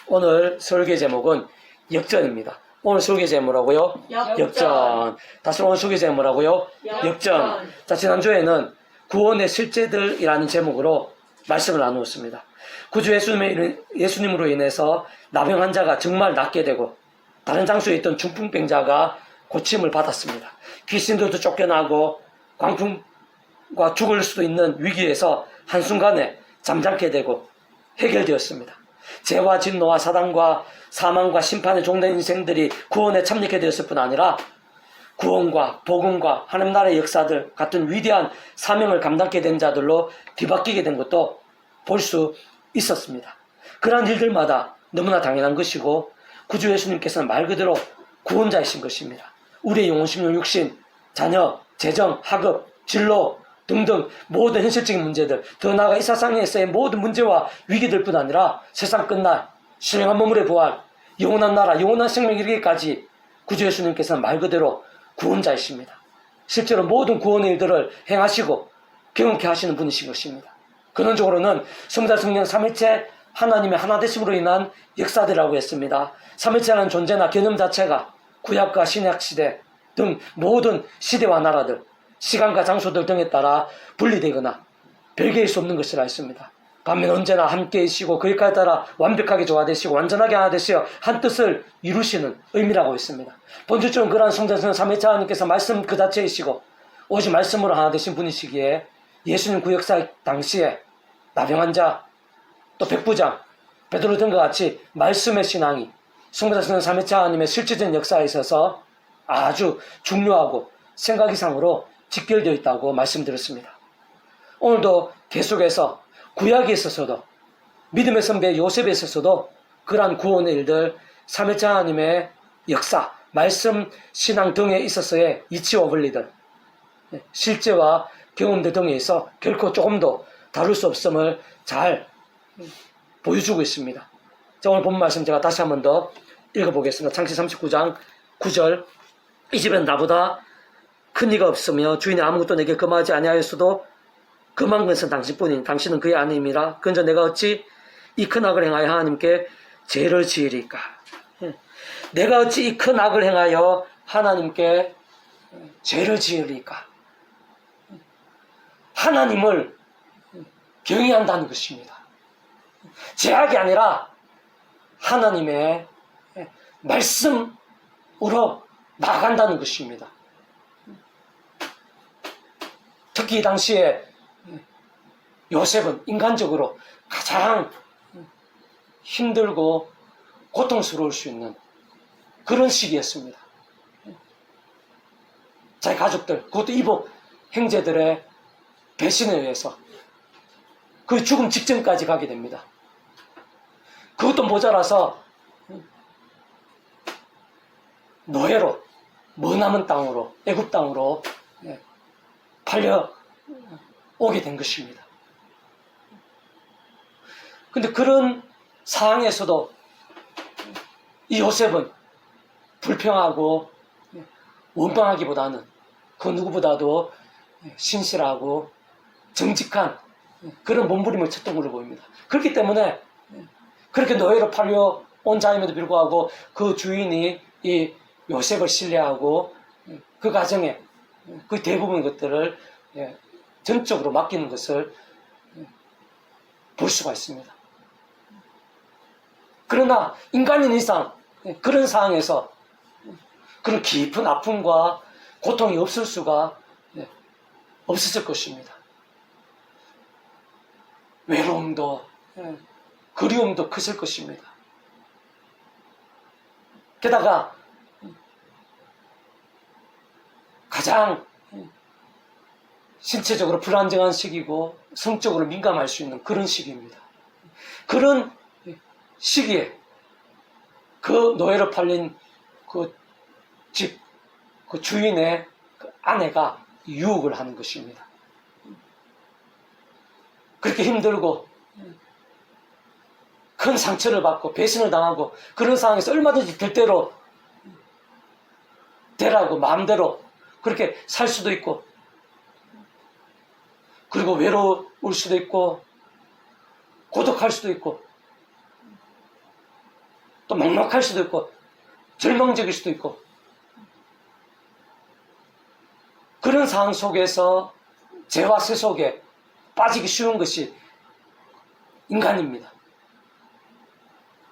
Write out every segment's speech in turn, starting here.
오늘 설계 제목은 역전입니다. 오늘 설계 제목이라고요? 역전. 다시 오늘 설계 제목이라고요? 역전. 자, 지난주에는 구원의 실제들이라는 제목으로 말씀을 나누었습니다. 구주 예수님으로 인해서 나병 환자가 정말 낫게 되고 다른 장소에 있던 중풍병자가 고침을 받았습니다. 귀신들도 쫓겨나고 광풍과 죽을 수도 있는 위기에서 한순간에 잠잠게 되고 해결되었습니다. 죄와 진노와 사단과 사망과 심판에 종된 인생들이 구원에 참여하게 되었을 뿐 아니라 구원과 복음과 하나님 나라의 역사들 같은 위대한 사명을 감당하게 된 자들로 뒤바뀌게 된 것도 볼 수 있었습니다. 그러한 일들마다 너무나 당연한 것이고 구주 예수님께서는 말 그대로 구원자이신 것입니다. 우리의 영혼, 심령, 육신, 자녀, 재정, 학업, 진로 등등 모든 현실적인 문제들, 더 나아가 이 세상에서의 모든 문제와 위기들 뿐 아니라 세상 끝날 신령한 몸물의 부활, 영원한 나라, 영원한 생명 이르기까지 구주 예수님께서는 말 그대로 구원자이십니다. 실제로 모든 구원의 일들을 행하시고 경험케 하시는 분이신 것입니다. 근원적으로는 성자, 성령, 삼위체 하나님의 하나되심으로 인한 역사들이라고 했습니다. 삼위체라는 존재나 개념 자체가 구약과 신약 시대 등 모든 시대와 나라들, 시간과 장소들 등에 따라 분리되거나 별개일 수 없는 것이라 했습니다. 반면 언제나 함께이시고 거기까지 따라 완벽하게 조화되시고 완전하게 하나 되시어 한 뜻을 이루시는 의미라고 했습니다. 본질적으로 그러한 성자, 성령, 삼위체 하나님께서 말씀 그 자체이시고 오직 말씀으로 하나 되신 분이시기에 예수님 구역사 당시에 나병 환자, 또 백부장, 베드로 등과 같이 말씀의 신앙이 성자, 성령, 삼위체 하나님의 실질적인 역사에 있어서 아주 중요하고 생각 이상으로 직결되어 있다고 말씀드렸습니다. 오늘도 계속해서 구약에 있어서도 믿음의 선배 요셉에 있어서도 그러한 구원의 일들, 삼위체 하나님의 역사, 말씀, 신앙 등에 있어서의 이치와 원리들, 실제와 경험들 등에 있어 결코 조금도 다룰 수 없음을 잘 보여주고 있습니다. 자, 오늘 본 말씀 제가 다시 한 번 더 읽어보겠습니다. 창세기 39장 9절. 이 집엔 나보다 큰 이가 없으며 주인이 아무것도 내게 금하지 아니하였어도 금한 것은 당신뿐이니 당신은 그의 아내임이라. 그런저 내가 어찌 이 큰 악을 행하여 하나님께 죄를 지으리까? 내가 어찌 이 큰 악을 행하여 하나님께 죄를 지으리까? 하나님을 경외한다는 것입니다. 죄악이 아니라 하나님의 말씀으로 나아간다는 것입니다. 특히 이 당시에 요셉은 인간적으로 가장 힘들고 고통스러울 수 있는 그런 시기였습니다. 자기 가족들, 그것도 이복 형제들의 배신에 의해서 그 죽음 직전까지 가게 됩니다. 그것도 모자라서 노예로 머나먼 땅으로, 애굽 땅으로 팔려 오게 된 것입니다. 근데 그런 상황에서도 이 요셉은 불평하고 원망하기보다는 그 누구보다도 신실하고 정직한 그런 몸부림을 쳤던 걸로 보입니다. 그렇기 때문에 그렇게 노예로 팔려온 자임에도 불구하고 그 주인이 이 요셉을 신뢰하고 그 가정에 그 대부분의 것들을 전적으로 맡기는 것을 볼 수가 있습니다. 그러나 인간인 이상 그런 상황에서 그런 깊은 아픔과 고통이 없을 수가 없었을 것입니다. 외로움도 그리움도 크실 것입니다. 게다가 가장 신체적으로 불안정한 시기고 성적으로 민감할 수 있는 그런 시기입니다. 그런 시기에 그 노예로 팔린 그 집, 그 주인의 그 아내가 유혹을 하는 것입니다. 그렇게 힘들고 큰 상처를 받고 배신을 당하고 그런 상황에서 얼마든지 될 대로 되라고 마음대로 그렇게 살 수도 있고 그리고 외로울 수도 있고 고독할 수도 있고 또 막막할 수도 있고 절망적일 수도 있고 그런 상황 속에서 죄와 쇠 속에 빠지기 쉬운 것이 인간입니다.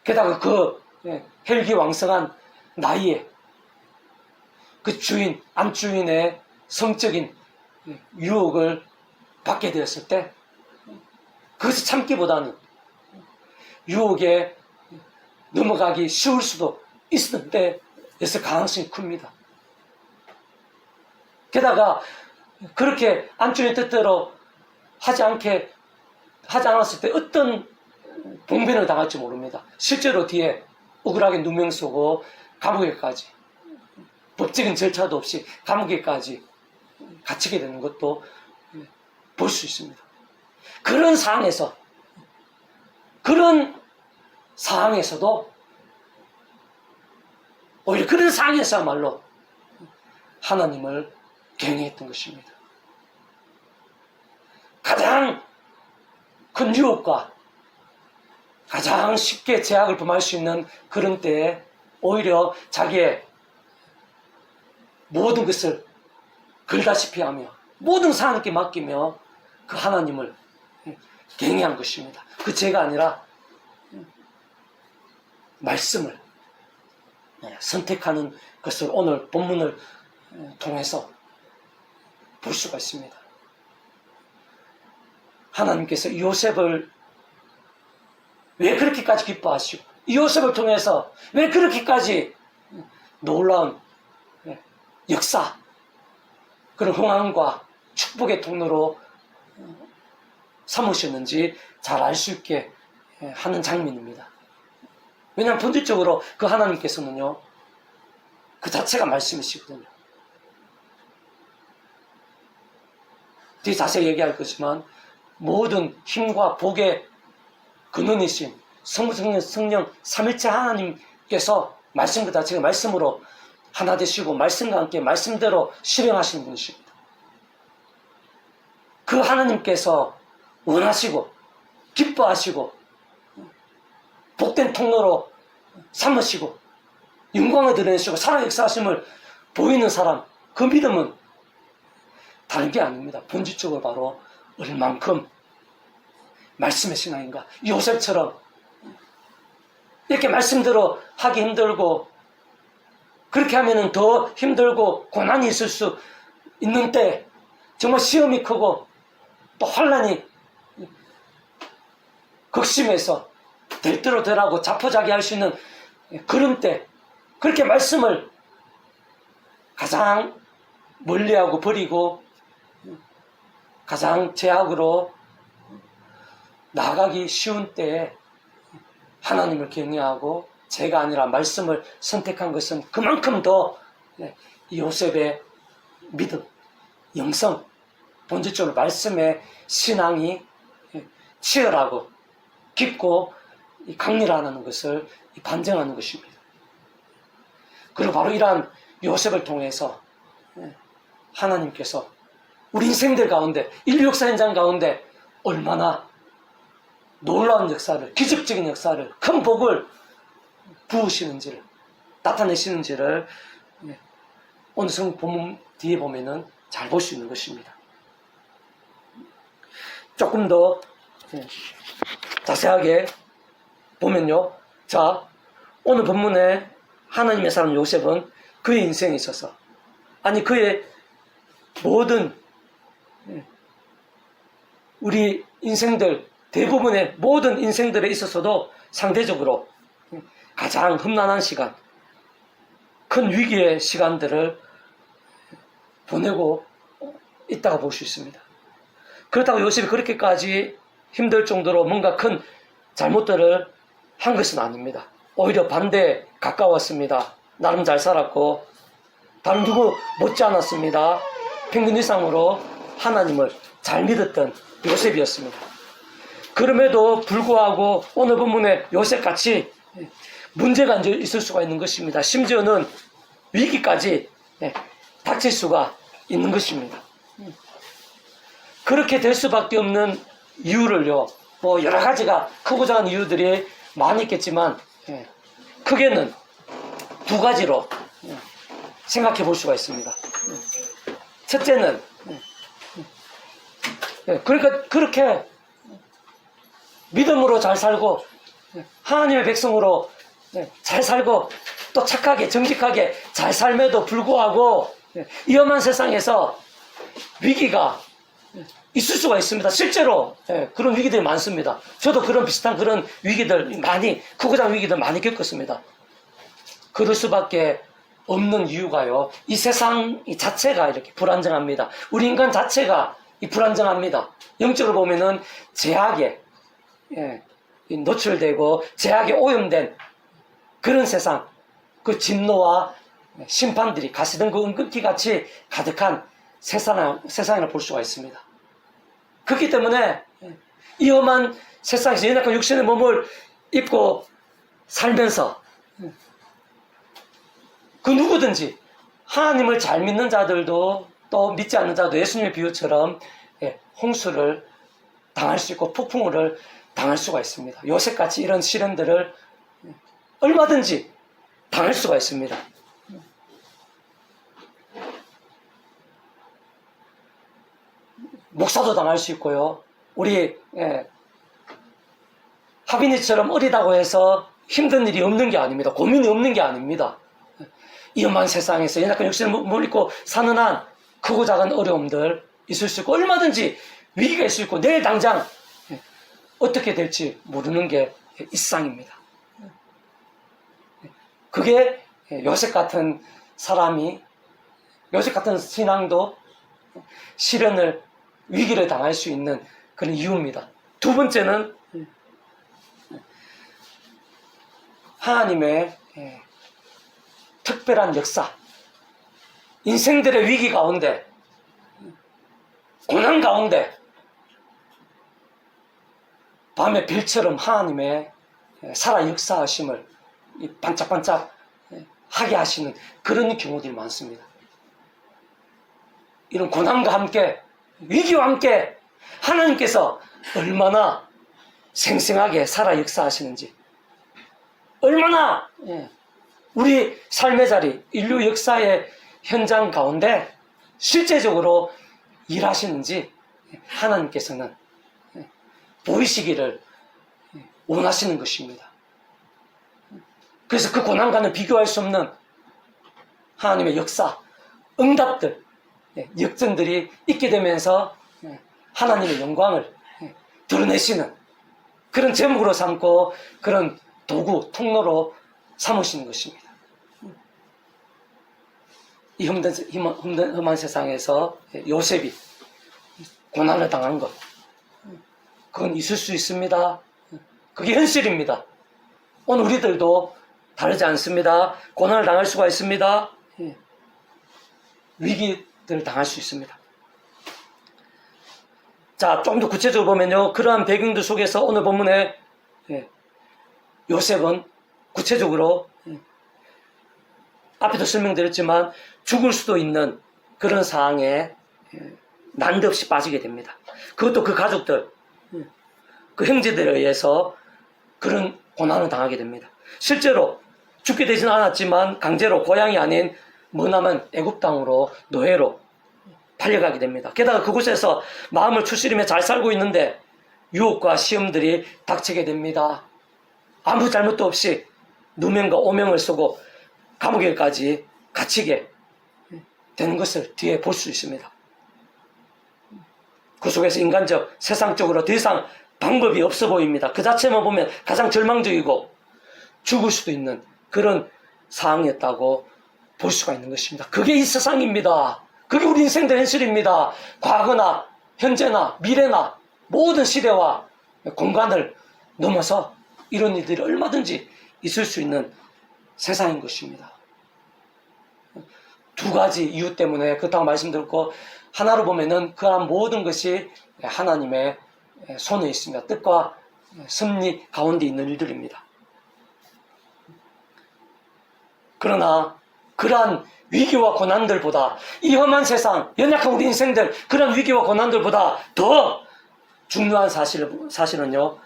게다가 그 혈기왕성한 나이에 그 주인, 안주인의 성적인 유혹을 받게 되었을 때 그것을 참기보다는 유혹에 넘어가기 쉬울 수도 있었는데 그래서 가능성이 큽니다. 게다가 그렇게 안주인의 뜻대로 하지 않았을 때 어떤 봉변을 당할지 모릅니다. 실제로 뒤에 억울하게 누명 쓰고 감옥에까지 법적인 절차도 없이 감옥에까지 갇히게 되는 것도 볼 수 있습니다. 그런 상황에서도 오히려 그런 상황에서야말로 하나님을 경외했던 것입니다. 가장 큰 유혹과 가장 쉽게 제약을 범할 수 있는 그런 때에 오히려 자기의 모든 것을 걸다시피 하며 모든 하나님께 맡기며 그 하나님을 경외한 것입니다. 그 죄가 아니라 말씀을 선택하는 것을 오늘 본문을 통해서 볼 수가 있습니다. 하나님께서 요셉을 왜 그렇게까지 기뻐하시고 요셉을 통해서 왜 그렇게까지 놀라운 역사 그런 흥황과 축복의 통로로 삼으셨는지 잘 알 수 있게 하는 장면입니다. 왜냐하면 본질적으로 그 하나님께서는요 그 자체가 말씀이시거든요. 뒤에 자세히 얘기할 거지만 모든 힘과 복의 근원이신 성령 삼일체 하나님께서 말씀 그 자체가 말씀으로 하나 되시고 말씀과 함께 말씀대로 실행하시는 분이십니다. 그 하나님께서 원하시고 기뻐하시고 복된 통로로 삼으시고 영광을 드러내시고 살아 역사하심을 보이는 사람, 그 믿음은 다른 게 아닙니다. 본질적으로 바로 얼만큼 말씀의 신앙인가. 요셉처럼 이렇게 말씀대로 하기 힘들고 그렇게 하면은 더 힘들고 고난이 있을 수 있는 때, 정말 시험이 크고 또 환란이 극심해서 될 대로 되라고 자포자기할 수 있는 그런 때, 그렇게 말씀을 가장 멀리하고 버리고 가장 제약으로 나아가기 쉬운 때에 하나님을 경외하고 제가 아니라 말씀을 선택한 것은 그만큼 더 요셉의 믿음, 영성, 본질적으로 말씀의 신앙이 치열하고 깊고 강렬하다는 것을 반증하는 것입니다. 그리고 바로 이러한 요셉을 통해서 하나님께서 우리 인생들 가운데, 인류 역사 현장 가운데 얼마나 놀라운 역사를, 기적적인 역사를, 큰 복을 부으시는지를, 나타내시는지를 오늘 성경 본문 뒤에 보면은 잘 볼 수 있는 것입니다. 조금 더 자세하게 보면요. 자, 오늘 본문에 하나님의 사람 요셉은 그의 인생에 있어서, 아니 그의 모든 우리 인생들, 대부분의 모든 인생들에 있어서도 상대적으로 가장 험난한 시간, 큰 위기의 시간들을 보내고 있다고 볼 수 있습니다. 그렇다고 요셉이 그렇게까지 힘들 정도로 뭔가 큰 잘못들을 한 것은 아닙니다. 오히려 반대에 가까웠습니다. 나름 잘 살았고 다른 누구 못지 않았습니다. 평균 이상으로 하나님을 잘 믿었던 요셉이었습니다. 그럼에도 불구하고 오늘 본문에 요셉같이 문제가 있을 수가 있는 것입니다. 심지어는 위기까지 닥칠 수가 있는 것입니다. 그렇게 될 수밖에 없는 이유를요, 뭐 여러 가지가 크고 작은 이유들이 많이 있겠지만 크게는 두 가지로 생각해 볼 수가 있습니다. 첫째는 그러니까 그렇게 믿음으로 잘 살고 하나님의 백성으로 잘 살고 또 착하게 정직하게 잘 삶에도 불구하고 위험한 세상에서 위기가 있을 수가 있습니다. 실제로 그런 위기들이 많습니다. 저도 그런 비슷한 그런 위기들 많이, 크고작 위기들 많이 겪었습니다. 그럴 수밖에 없는 이유가요, 이 세상 자체가 이렇게 불안정합니다. 우리 인간 자체가 불안정합니다. 영적으로 보면은 제약에 노출되고 제약에 오염된 그런 세상, 그 진노와 심판들이 가시던 그 은극히 같이 가득한 세상이라 볼 수가 있습니다. 그렇기 때문에 이 험한 세상에서 연약한 육신의 몸을 입고 살면서 그 누구든지 하나님을 잘 믿는 자들도 또 믿지 않는 자도 예수님의 비유처럼 홍수를 당할 수 있고 폭풍우를 당할 수가 있습니다. 요셉같이 이런 시련들을 얼마든지 당할 수가 있습니다. 목사도 당할 수 있고요. 우리 하빈이처럼 어리다고 해서 힘든 일이 없는 게 아닙니다. 고민이 없는 게 아닙니다. 이 험한 세상에서 연약한 육신을 못 입고 사는 한 크고 작은 어려움들 있을 수 있고 얼마든지 위기가 있을 수 있고 내일 당장 어떻게 될지 모르는 게 일상입니다. 그게 요셉 같은 사람이, 요셉 같은 신앙도 시련을, 위기를 당할 수 있는 그런 이유입니다. 두 번째는 하나님의 특별한 역사, 인생들의 위기 가운데, 고난 가운데 밤의 별처럼 하나님의 살아 역사하심을 반짝반짝 하게 하시는 그런 경우들이 많습니다. 이런 고난과 함께, 위기와 함께 하나님께서 얼마나 생생하게 살아 역사하시는지, 얼마나 우리 삶의 자리, 인류 역사의 현장 가운데 실제적으로 일하시는지 하나님께서는 보이시기를 원하시는 것입니다. 그래서 그 고난과는 비교할 수 없는 하나님의 역사, 응답들, 역전들이 있게 되면서 하나님의 영광을 드러내시는 그런 제목으로 삼고 그런 도구, 통로로 삼으시는 것입니다. 이 험한 세상에서 요셉이 고난을 당한 것, 그건 있을 수 있습니다. 그게 현실입니다. 오늘 우리들도 다르지 않습니다. 고난을 당할 수가 있습니다. 위기들을 당할 수 있습니다. 자, 좀 더 구체적으로 보면요, 그러한 배경들 속에서 오늘 본문에 요셉은 구체적으로 앞에도 설명드렸지만 죽을 수도 있는 그런 상황에 난데없이 빠지게 됩니다. 그것도 그 가족들, 그 형제들에 의해서 그런 고난을 당하게 됩니다. 실제로 죽게 되지는 않았지만 강제로 고향이 아닌 머나먼 애굽 땅으로 노예로 팔려가게 됩니다. 게다가 그곳에서 마음을 추스리며 잘 살고 있는데 유혹과 시험들이 닥치게 됩니다. 아무 잘못도 없이 누명과 오명을 쓰고 감옥에까지 갇히게 되는 것을 뒤에 볼 수 있습니다. 그 속에서 인간적, 세상적으로 더 이상 방법이 없어 보입니다. 그 자체만 보면 가장 절망적이고 죽을 수도 있는 그런 상황이었다고 볼 수가 있는 것입니다. 그게 이 세상입니다. 그게 우리 인생들 현실입니다. 과거나 현재나 미래나 모든 시대와 공간을 넘어서 이런 일들이 얼마든지 있을 수 있는 세상인 것입니다. 두 가지 이유 때문에 그렇다고 말씀드렸고, 하나로 보면은 그러한 모든 것이 하나님의 손에 있습니다. 뜻과 섭리 가운데 있는 일들입니다. 그러나 그러한 위기와 고난들보다, 이 험한 세상, 연약한 우리 인생들, 그런 위기와 고난들보다 더 중요한 사실은요,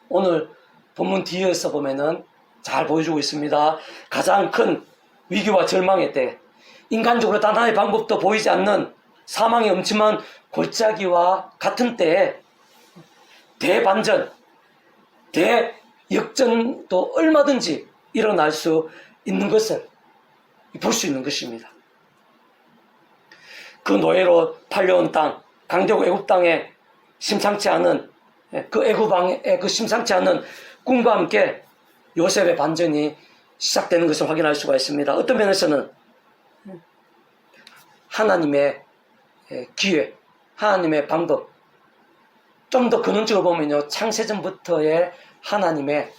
오늘 본문 뒤에서 보면은 잘 보여주고 있습니다. 가장 큰 위기와 절망의 때, 인간적으로 단 하나의 방법도 보이지 않는 사망의 음침한 골짜기와 같은 때에 대반전, 대역전도 얼마든지 일어날 수 있는 것을 볼 수 있는 것입니다. 그 노예로 팔려온 땅, 강대국 애굽 땅에 심상치 않은 그 애굽왕의 그 심상치 않은 꿈과 함께 요셉의 반전이 시작되는 것을 확인할 수가 있습니다. 어떤 면에서는 하나님의 기회, 하나님의 방법, 좀 더 근원적으로 보면요, 창세전부터의 하나님의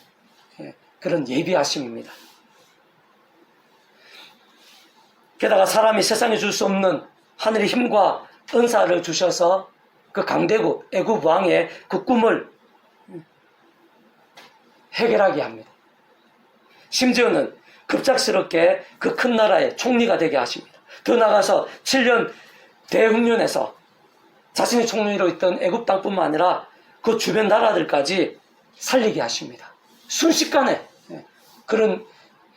그런 예비하심입니다. 게다가 사람이 세상에 줄 수 없는 하늘의 힘과 은사를 주셔서 그 강대국 애굽 왕의 그 꿈을 해결하게 합니다. 심지어는 급작스럽게 그 큰 나라의 총리가 되게 하십니다. 더 나아가서 7년 대흉년에서 자신의 총리로 있던 애굽 땅뿐만 아니라 그 주변 나라들까지 살리게 하십니다. 순식간에 그런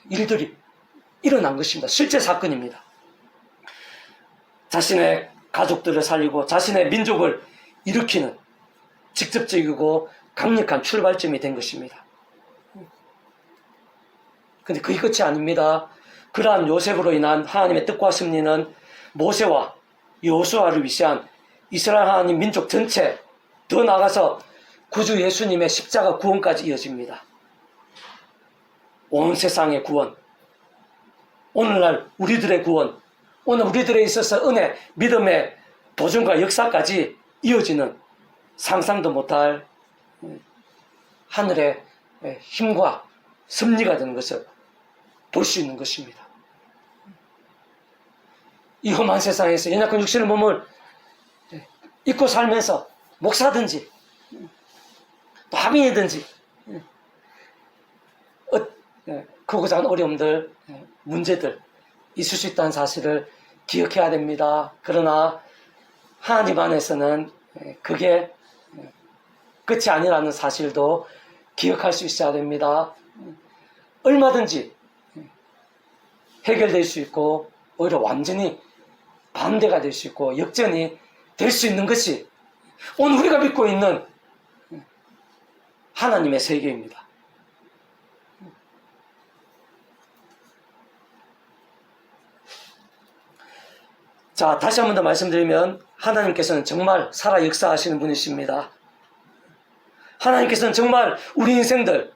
일들이 일어난 것입니다. 실제 사건입니다. 자신의 가족들을 살리고 자신의 민족을 일으키는 직접적이고 강력한 출발점이 된 것입니다. 근데 그게 끝이 아닙니다. 그러한 요셉으로 인한 하나님의 뜻과 섭리는 모세와 여호수아를 위시한 이스라엘 하나님 민족 전체, 더 나아가서 구주 예수님의 십자가 구원까지 이어집니다. 온 세상의 구원, 오늘날 우리들의 구원, 오늘 우리들에 있어서 은혜, 믿음의 도전과 역사까지 이어지는 상상도 못할 하늘의 힘과 섭리가 되는 것을 볼 수 있는 것입니다. 이 험한 세상에서 연약한 육신의 몸을 입고 살면서 목사든지 또 하민이든지 크고 작은 어려움들, 문제들 있을 수 있다는 사실을 기억해야 됩니다. 그러나 하나님 안에서는 그게 끝이 아니라는 사실도 기억할 수 있어야 됩니다. 얼마든지 해결될 수 있고 오히려 완전히 반대가 될 수 있고 역전이 될 수 있는 것이 오늘 우리가 믿고 있는 하나님의 세계입니다. 자, 다시 한 번 더 말씀드리면 하나님께서는 정말 살아 역사하시는 분이십니다. 하나님께서는 정말 우리 인생들,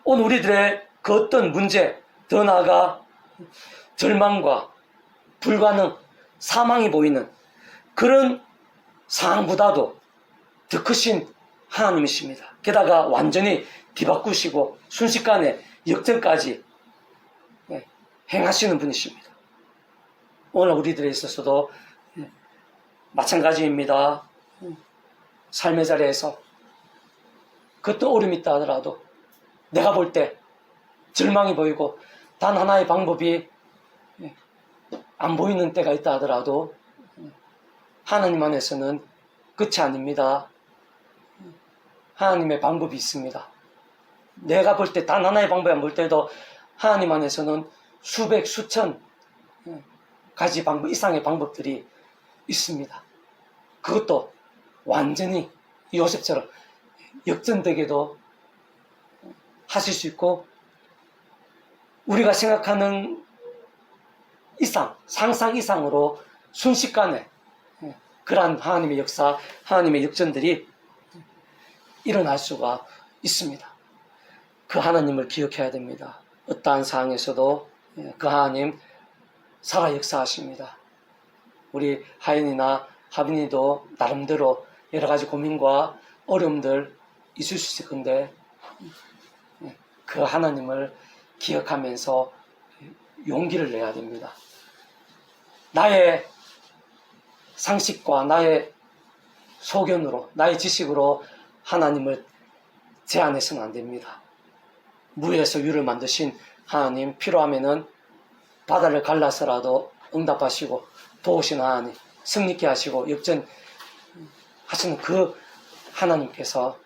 오늘 우리들의 그 어떤 문제, 더 나아가 절망과 불가능, 사망이 보이는 그런 상황보다도 더 크신 하나님이십니다. 게다가 완전히 뒤바꾸시고 순식간에 역전까지 행하시는 분이십니다. 오늘 우리들에 있어서도 마찬가지입니다. 삶의 자리에서 그 어떤 어려움이 있다 하더라도 내가 볼 때 절망이 보이고 단 하나의 방법이 안 보이는 때가 있다 하더라도 하나님 안에서는 끝이 아닙니다. 하나님의 방법이 있습니다. 내가 볼 때 단 하나의 방법이 안 볼 때도 하나님 안에서는 수백 수천 가지 방법 이상의 방법들이 있습니다. 그것도 완전히 요셉처럼 역전되게도 하실 수 있고 우리가 생각하는 이상, 상상 이상으로 순식간에 그러한 하나님의 역사, 하나님의 역전들이 일어날 수가 있습니다. 그 하나님을 기억해야 됩니다. 어떠한 상황에서도 그 하나님 살아 역사하십니다. 우리 하인이나 하빈이도 나름대로 여러 가지 고민과 어려움들 있을 수 있을 건데 그 하나님을 기억하면서 용기를 내야 됩니다. 나의 상식과 나의 소견으로, 나의 지식으로 하나님을 제한해서는 안 됩니다. 무에서 유를 만드신 하나님, 필요하면은 바다를 갈라서라도 응답하시고 도우시는 하나님, 승리케 하시고 역전하시는 그 하나님께서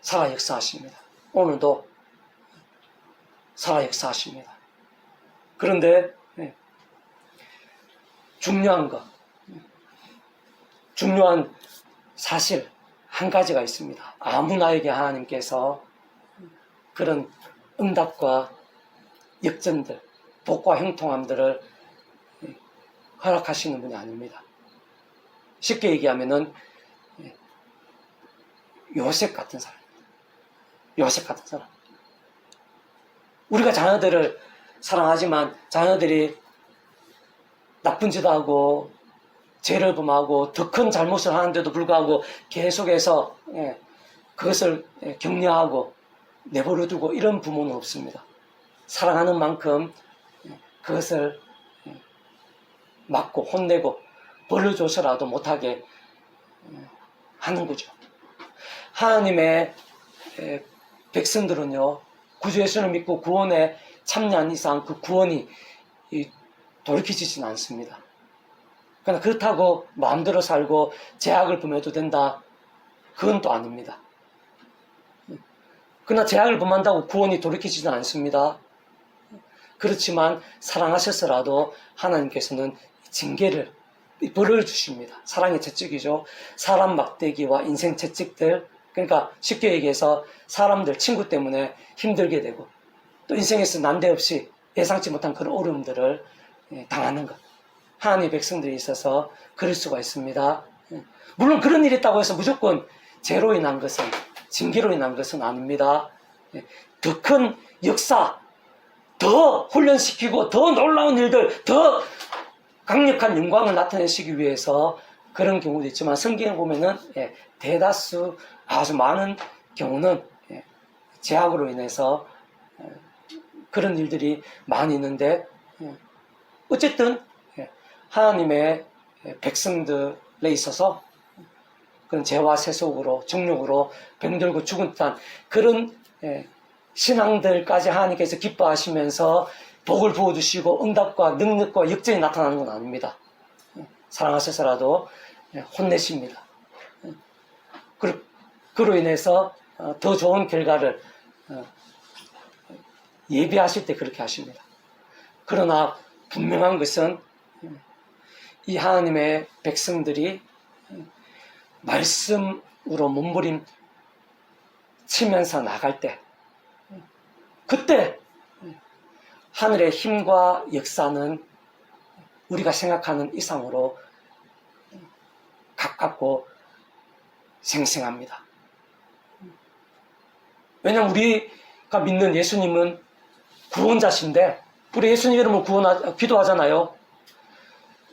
살아 역사하십니다. 오늘도 살아 역사하십니다. 그런데 중요한 사실 한 가지가 있습니다. 아무나에게 하나님께서 그런 응답과 역전들, 복과 형통함들을 허락하시는 분이 아닙니다. 쉽게 얘기하면은 요셉 같은 사람. 우리가 자녀들을 사랑하지만 자녀들이 나쁜 짓 하고 죄를 범하고 더 큰 잘못을 하는데도 불구하고 계속해서 그것을 격려하고 내버려 두고 이런 부모는 없습니다. 사랑하는 만큼 그것을 맞고 혼내고 벌을 줘서라도 못하게 하는 거죠. 하나님의 백성들은요, 구주 예수를 믿고 구원에 참여한 이상 그 구원이 돌이켜지진 않습니다. 그러나 그렇다고 마음대로 살고 죄악을 범해도 된다, 그건 또 아닙니다. 그러나 죄악을 범한다고 구원이 돌이켜지진 않습니다. 그렇지만 사랑하셔서라도 하나님께서는 징계를, 벌을 주십니다. 사랑의 채찍이죠. 사람 막대기와 인생 채찍들, 그러니까 쉽게 얘기해서 사람들, 친구 때문에 힘들게 되고 또 인생에서 난데없이 예상치 못한 그런 어려움들을 당하는 것. 하나님의 백성들이 있어서 그럴 수가 있습니다. 물론 그런 일이 있다고 해서 무조건 죄로 인한 것은, 징계로 인한 것은 아닙니다. 더 큰 역사, 더 훈련시키고 더 놀라운 일들, 더 강력한 영광을 나타내시기 위해서 그런 경우도 있지만 성경에 보면은 대다수 아주 많은 경우는 죄악으로 인해서 그런 일들이 많이 있는데, 어쨌든 하나님의 백성들에 있어서 그런 죄와 세속으로 정욕으로 병들고 죽은 듯한 그런 신앙들까지 하나님께서 기뻐하시면서 복을 부어주시고 응답과 능력과 역전이 나타나는 건 아닙니다. 사랑하셔서라도 혼내십니다. 그로 인해서 더 좋은 결과를 예비하실 때 그렇게 하십니다. 그러나 분명한 것은 이 하나님의 백성들이 말씀으로 몸부림 치면서 나갈 때, 그때 하늘의 힘과 역사는 우리가 생각하는 이상으로 가깝고 생생합니다. 왜냐하면 우리가 믿는 예수님은 구원자신데, 우리 예수님 이름으로 기도하잖아요.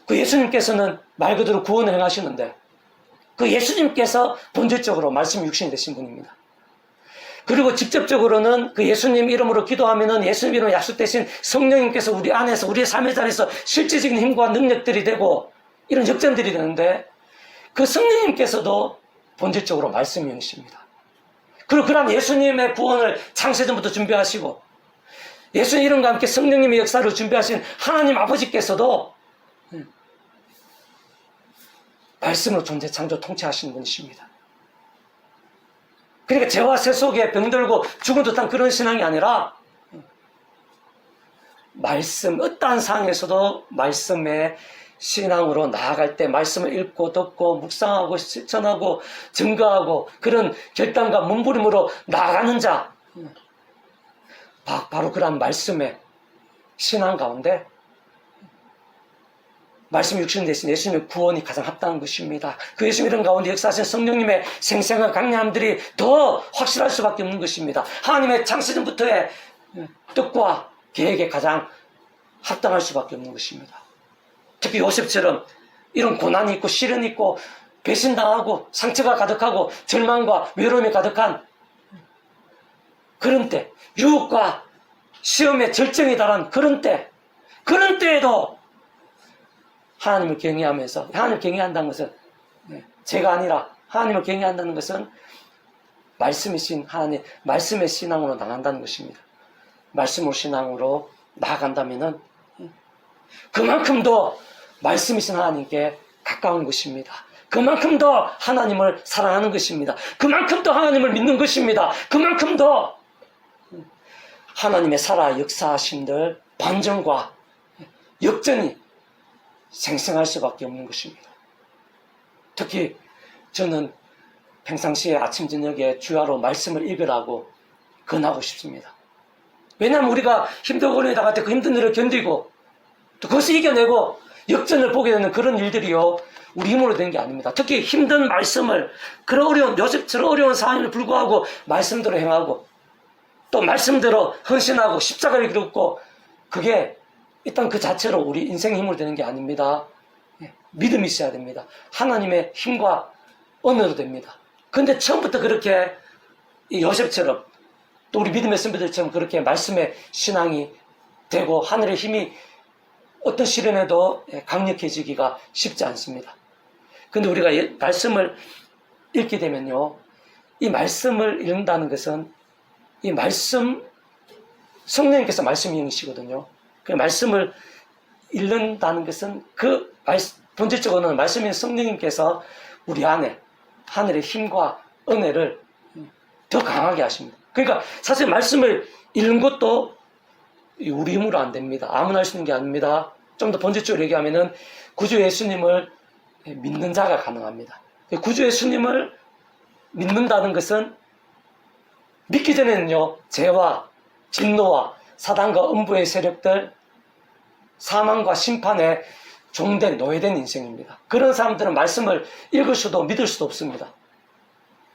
그 예수님께서는 말 그대로 구원을 행하시는데, 그 예수님께서 본질적으로 말씀 육신이 되신 분입니다. 그리고 직접적으로는 그 예수님 이름으로 기도하면은 예수님 이름으로 약속되신 성령님께서 우리 안에서, 우리의 삶의 자리에서 실질적인 힘과 능력들이 되고 이런 역전들이 되는데, 그 성령님께서도 본질적으로 말씀이 영이십니다. 그리고 그런 예수님의 구원을 창세전부터 준비하시고 예수님 이름과 함께 성령님의 역사를 준비하신 하나님 아버지께서도 말씀으로 존재 창조 통치하시는 분이십니다. 그러니까 죄와 세속에 병들고 죽은 듯한 그런 신앙이 아니라 말씀, 어떠한 상황에서도 말씀의 신앙으로 나아갈 때 말씀을 읽고 듣고 묵상하고 실천하고 증거하고 그런 결단과 몸부림으로 나아가는 자, 바로 그런 말씀의 신앙 가운데 말씀 육신 대신 예수님의 구원이 가장 합당한 것입니다. 그 예수님 이름 가운데 역사하신 성령님의 생생한 강력함들이 더 확실할 수밖에 없는 것입니다. 하나님의 창세전부터의 뜻과 계획에 가장 합당할 수밖에 없는 것입니다. 특히 요셉처럼 이런 고난이 있고 시련이 있고 배신당하고 상처가 가득하고 절망과 외로움이 가득한 그런 때, 유혹과 시험의 절정에 달한 그런 때에도 하나님을 경외하면서, 하나님을 경외한다는 것은 제가 아니라 하나님을 경외한다는 것은 말씀이신 하나님, 말씀의 신앙으로 나간다는 것입니다. 말씀의 신앙으로 나아간다면은 그만큼 더 말씀이신 하나님께 가까운 것입니다. 그만큼 더 하나님을 사랑하는 것입니다. 그만큼 더 하나님을 믿는 것입니다. 그만큼 더 하나님의 살아 역사하심들 반전과 역전이 생생할 수밖에 없는 것입니다. 특히 저는 평상시에 아침 저녁에 주야로 말씀을 읽으라고 권하고 싶습니다. 왜냐하면 우리가 힘들고 어려움에 당할 때 그 힘든 일을 견디고 또 그것을 이겨내고 역전을 보게 되는 그런 일들이요, 우리 힘으로 된 게 아닙니다. 특히 힘든 말씀을, 그런 어려운, 요셉처럼 어려운 상황에도 불구하고 말씀대로 행하고 또 말씀대로 헌신하고 십자가를 기록고, 그게 일단 그 자체로 우리 인생의 힘으로 되는 게 아닙니다. 믿음이 있어야 됩니다. 하나님의 힘과 은혜로 됩니다. 근데 처음부터 그렇게 요셉처럼 또 우리 믿음의 선배들처럼 그렇게 말씀의 신앙이 되고 하늘의 힘이 어떤 시련에도 강력해지기가 쉽지 않습니다. 근데 우리가 말씀을 읽게 되면요, 이 말씀을 읽는다는 것은 이 말씀, 성령님께서 말씀 이행이시거든요. 그 말씀을 읽는다는 것은 그 본질적으로는 말씀인 성령님께서 우리 안에 하늘의 힘과 은혜를 더 강하게 하십니다. 그러니까 사실 말씀을 읽는 것도 우리 힘으로 안 됩니다. 아무나 할 수 있는 게 아닙니다. 좀 더 본질적으로 얘기하면은 구주 예수님을 믿는 자가 가능합니다. 구주 예수님을 믿는다는 것은 믿기 전에는요, 죄와 진노와 사단과 음부의 세력들, 사망과 심판에 종된 노예된 인생입니다. 그런 사람들은 말씀을 읽을 수도 믿을 수도 없습니다.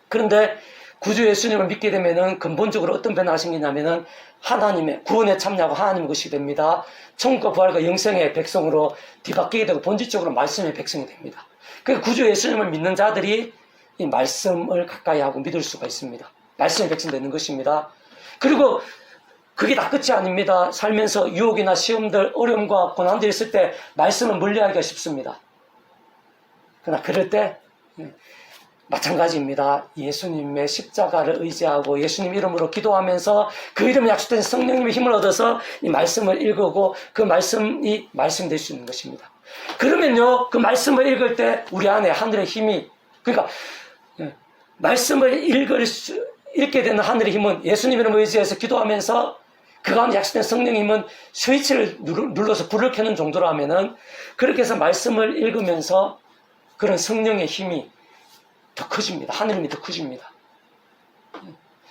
그런데 구주 예수님을 믿게 되면은 근본적으로 어떤 변화가 생기냐면은 하나님의 구원에 참여하고 하나님의 것이 됩니다. 천국과 부활과 영생의 백성으로 뒤바뀌게 되고 본질적으로 말씀의 백성이 됩니다. 그래서 구주 예수님을 믿는 자들이 이 말씀을 가까이 하고 믿을 수가 있습니다. 말씀의 백성 되는 것입니다. 그리고 그게 다 끝이 아닙니다. 살면서 유혹이나 시험들, 어려움과 고난들이 있을 때 말씀을 멀리하기가 쉽습니다. 그러나 그럴 때 마찬가지입니다. 예수님의 십자가를 의지하고 예수님 이름으로 기도하면서 그 이름에 약속된 성령님의 힘을 얻어서 이 말씀을 읽고 그 말씀이 말씀이 될 수 있는 것입니다. 그러면요, 그 말씀을 읽을 때 우리 안에 하늘의 힘이, 그러니까 말씀을 읽게 되는 하늘의 힘은 예수님 이름을 의지해서 기도하면서 그 가운데 약속된 성령님은 스위치를 눌러서 불을 켜는 정도로 하면은, 그렇게 해서 말씀을 읽으면서 그런 성령의 힘이 더 커집니다. 하늘의 힘이 더 커집니다.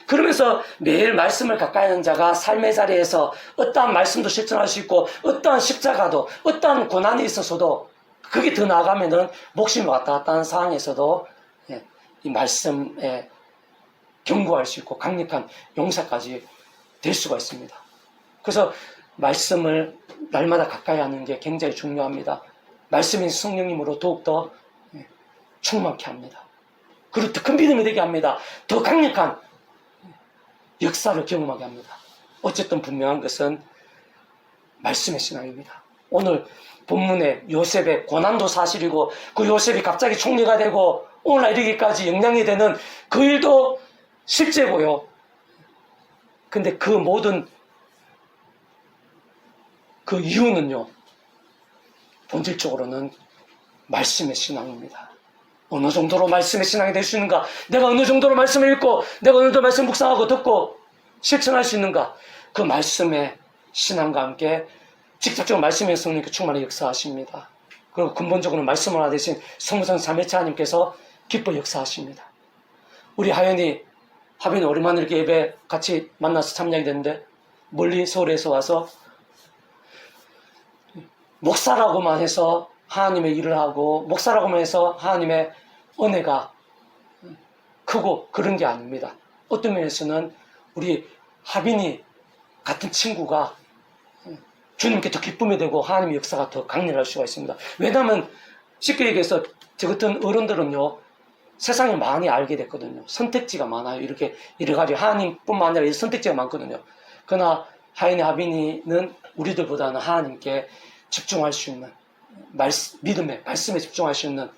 그러면서 매일 말씀을 가까이 하는 자가 삶의 자리에서 어떠한 말씀도 실천할 수 있고, 어떠한 십자가도, 어떠한 고난이 있어서도 그게 더 나아가면은 목숨이 왔다 갔다 하는 상황에서도 이 말씀에 경고할 수 있고 강력한 용사까지 될 수가 있습니다. 그래서 말씀을 날마다 가까이 하는 게 굉장히 중요합니다. 말씀인 성령님으로 더욱더 충만케 합니다. 그리고 더 큰 믿음이 되게 합니다. 더 강력한 역사를 경험하게 합니다. 어쨌든 분명한 것은 말씀의 신앙입니다. 오늘 본문에 요셉의 고난도 사실이고, 그 요셉이 갑자기 총리가 되고 오늘날 이르기까지 영향이 되는 그 일도 실제고요. 근데 그 모든 그 이유는요, 본질적으로는 말씀의 신앙입니다. 어느 정도로 말씀의 신앙이 될 수 있는가? 내가 어느 정도로 말씀을 읽고, 내가 어느 정도 말씀 묵상하고 듣고 실천할 수 있는가? 그 말씀의 신앙과 함께 직접적으로 말씀의 성령님께 충만히 역사하십니다. 그리고 근본적으로 말씀을 하나 되신 성부성 삼위일체 하나님께서 기뻐 역사하십니다. 우리 하빈이 오랜만에 이렇게 예배 같이 만나서 참여하게 됐는데, 멀리 서울에서 와서 목사라고만 해서 하나님의 일을 하고, 목사라고만 해서 하나님의 은혜가 크고 그런 게 아닙니다. 어떤 면에서는 우리 하빈이 같은 친구가 주님께 더 기쁨이 되고 하나님의 역사가 더 강렬할 수가 있습니다. 왜냐하면 쉽게 얘기해서 저 같은 어른들은요, 세상에 많이 알게 됐거든요. 선택지가 많아요. 이렇게 여러 가지 하나님뿐만 아니라 선택지가 많거든요. 그러나 하빈이는 우리들보다는 하나님께 집중할 수 있는, 믿음에, 말씀에 집중할 수 있는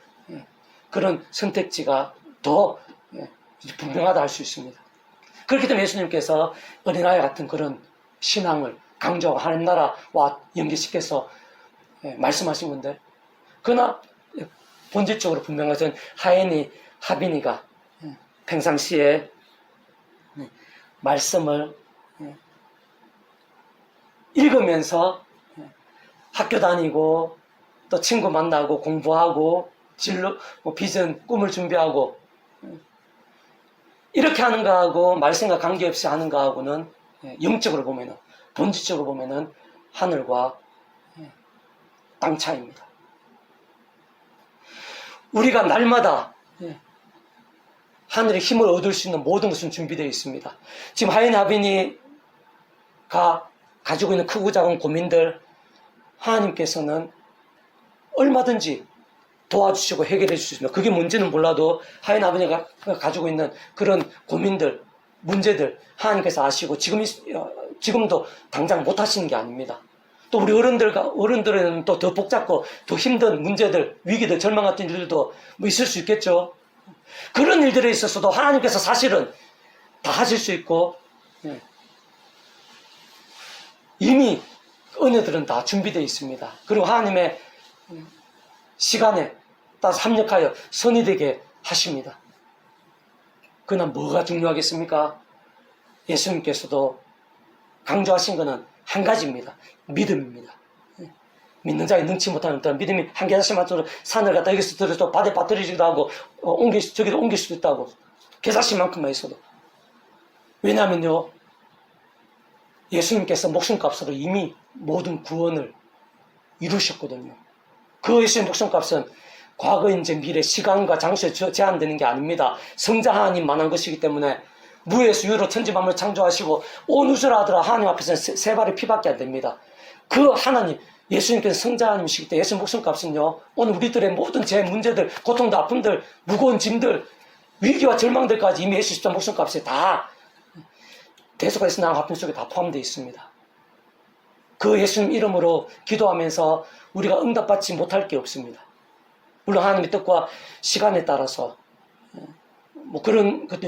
그런 선택지가 더 분명하다 할 수 있습니다. 그렇기 때문에 예수님께서 어린아이 같은 그런 신앙을 강조하고 하나님 나라와 연계시켜서 말씀하신 건데, 그러나 본질적으로 분명한 것은 읽으면서 학교 다니고 또 친구 만나고 공부하고 진로, 비전, 꿈을 준비하고 이렇게 하는 거하고 말씀과 관계없이 하는 거하고는 영적으로 보면은 본질적으로 보면은 하늘과 땅 차이입니다. 우리가 날마다 하늘의 힘을 얻을 수 있는 모든 것은 준비되어 있습니다. 지금 하인 아비니가 가지고 있는 크고 작은 고민들 하나님께서는 얼마든지 도와주시고 해결해 주시면 그게 뭔지는 몰라도 하인 아버지가 가지고 있는 그런 고민들, 문제들 하나님께서 아시고 지금도 당장 못 하시는 게 아닙니다. 또 우리 어른들은 또 더 복잡고 더 힘든 문제들, 위기들, 절망 같은 일들도 뭐 있을 수 있겠죠. 그런 일들에 있어서도 하나님께서 사실은 다 하실 수 있고 이미 은혜들은 다 준비되어 있습니다. 그리고 하나님의 시간에 따라서 합력하여 선이 되게 하십니다. 그러나 뭐가 중요하겠습니까? 예수님께서도 강조하신 것은 한 가지입니다. 믿음입니다. 믿는 자에 능치 못하는 어떤 믿음이 한 계사심만으로 산을 갖다 여기서 들어서 바다에 빠뜨리기도 하고 저기도 옮길 수도 있다고. 계사심만큼만 있어도. 왜냐하면요, 예수님께서 목숨값으로 이미 모든 구원을 이루셨거든요. 그 예수님 목숨값은 과거, 현재, 미래, 시간과 장소에 제한되는 게 아닙니다. 성자 하나님만 한 것이기 때문에 무에서 유로 천지 만물을 창조하시고 온 우주를 하더라 하나님 앞에서는 세 발의 피밖에 안 됩니다. 그 하나님, 예수님께서 성자 하나님이시기 때문에 예수님 목숨값은요, 오늘 우리들의 모든 제 문제들, 고통도 아픔들, 무거운 짐들, 위기와 절망들까지 이미 예수 십자 목숨값에 다 대속에서 나온 화평 속에 다 포함되어 있습니다. 그 예수님 이름으로 기도하면서 우리가 응답받지 못할 게 없습니다. 물론 하나님의 뜻과 시간에 따라서 뭐 그런 것도